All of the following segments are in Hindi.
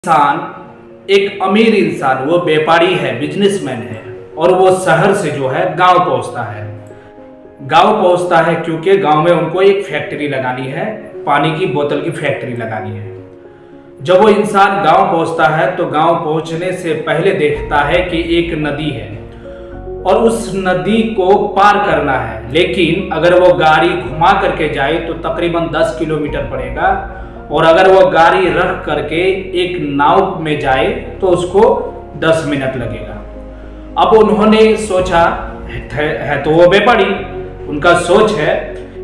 इंसान एक अमीर इंसान वो व्यापारी है, बिजनेसमैन है और वो शहर से जो है गांव पहुंचता है। गांव पहुंचता है क्योंकि गांव में उनको एक फैक्ट्री लगानी है, पानी की बोतल की फैक्ट्री लगानी है। जब वो इंसान गांव पहुंचता है तो गांव पहुंचने से पहले देखता है कि एक नदी है और उस नदी को पार करना है, लेकिन अगर वो गाड़ी घुमा करके जाए तो तकरीबन 10 किलोमीटर पड़ेगा और अगर वो गाड़ी रख करके एक नाव में जाए तो उसको 10 मिनट लगेगा। अब उन्होंने सोचा है तो वो व्यापारी, उनका सोच है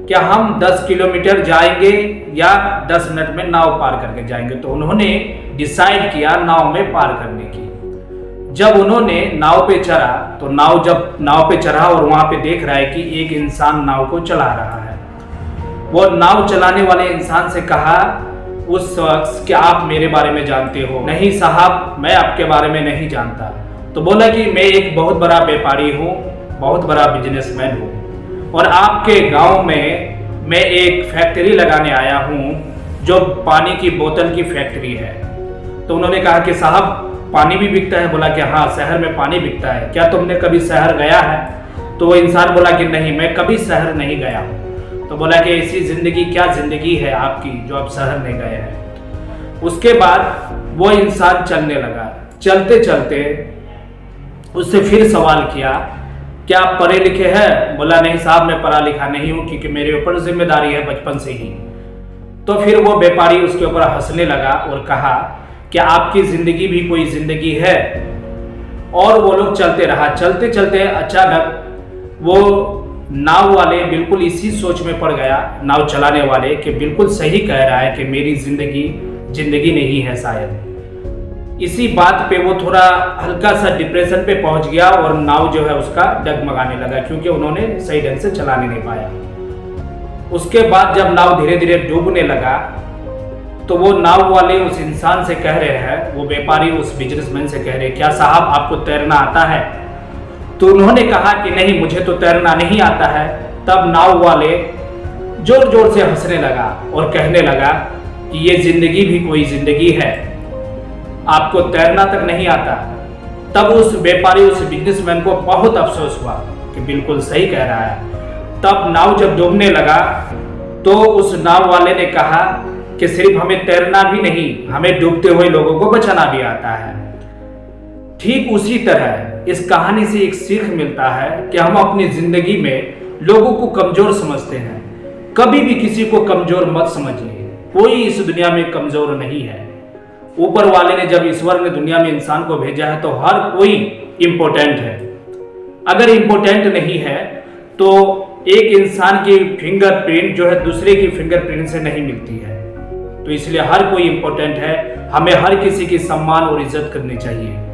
कि हम 10 किलोमीटर जाएंगे या 10 मिनट में नाव पार करके जाएंगे। तो उन्होंने डिसाइड किया नाव में पार करने की। जब उन्होंने नाव पे चढ़ा तो नाव पे चढ़ा और वहां पे देख रहा है कि एक इंसान नाव को चला रहा है। वो नाव चलाने वाले इंसान से कहा उस शख्स कि आप मेरे बारे में जानते हो? नहीं साहब, मैं आपके बारे में नहीं जानता। तो बोला कि मैं एक बहुत बड़ा व्यापारी हूँ, बहुत बड़ा बिजनेसमैन हूँ और आपके गांव में मैं एक फैक्ट्री लगाने आया हूँ जो पानी की बोतल की फैक्ट्री है। तो उन्होंने कहा कि साहब पानी भी बिकता है? बोला कि हाँ, शहर में पानी बिकता है। क्या तुमने कभी शहर गया है? तो वो इंसान बोला कि नहीं, मैं कभी शहर नहीं गया हूँ। तो बोला कि ऐसी जिंदगी, क्या जिंदगी है आपकी जो आप शहर में गए हैं? उसके बाद वो इंसान चलने लगा। चलते चलते उससे फिर सवाल किया, क्या आप पढ़े लिखे हैं? बोला नहीं साहब, मैं पढ़ा लिखा नहीं हूं क्योंकि मेरे ऊपर जिम्मेदारी है बचपन से ही। तो फिर वो व्यापारी उसके ऊपर हंसने लगा और कहा कि आपकी जिंदगी भी कोई जिंदगी है? और वो लोग चलते रहा। चलते चलते अचानक वो नाव वाले बिल्कुल इसी सोच में पड़ गया, नाव चलाने वाले, कि बिल्कुल सही कह रहा है कि मेरी जिंदगी नहीं है शायद। इसी बात पे वो थोड़ा हल्का सा डिप्रेशन पे पहुंच गया और नाव जो है उसका डगमगाने लगा क्योंकि उन्होंने सही ढंग से चलाने नहीं पाया। उसके बाद जब नाव धीरे धीरे डूबने लगा तो वो नाव वाले उस इंसान से कह रहे हैं, वो व्यापारी उस बिजनेसमैन से कह रहे, क्या साहब आपको तैरना आता है? तो उन्होंने कहा कि नहीं, मुझे तो तैरना नहीं आता है। तब नाव वाले जोर जोर से हंसने लगा और कहने लगा कि ये जिंदगी भी कोई जिंदगी है, आपको तैरना तक नहीं आता। तब उस व्यापारी, उस बिजनेसमैन को बहुत अफसोस हुआ कि बिल्कुल सही कह रहा है। तब नाव जब डूबने लगा तो उस नाव वाले ने कहा कि सिर्फ हमें तैरना भी नहीं, हमें डूबते हुए लोगों को बचाना भी आता है। ठीक उसी तरह इस कहानी से एक सीख मिलता है कि हम अपनी जिंदगी में लोगों को कमजोर समझते हैं। कभी भी किसी को कमजोर मत समझिए, कोई इस दुनिया में कमजोर नहीं है। ऊपर वाले ने, जब ईश्वर ने दुनिया में इंसान को भेजा है तो हर कोई इंपॉर्टेंट है। अगर इंपॉर्टेंट नहीं है तो एक इंसान की फिंगरप्रिंट जो है दूसरे की फिंगरप्रिंट से नहीं मिलती है। तो इसलिए हर कोई इंपॉर्टेंट है, हमें हर किसी की सम्मान और इज्जत करनी चाहिए।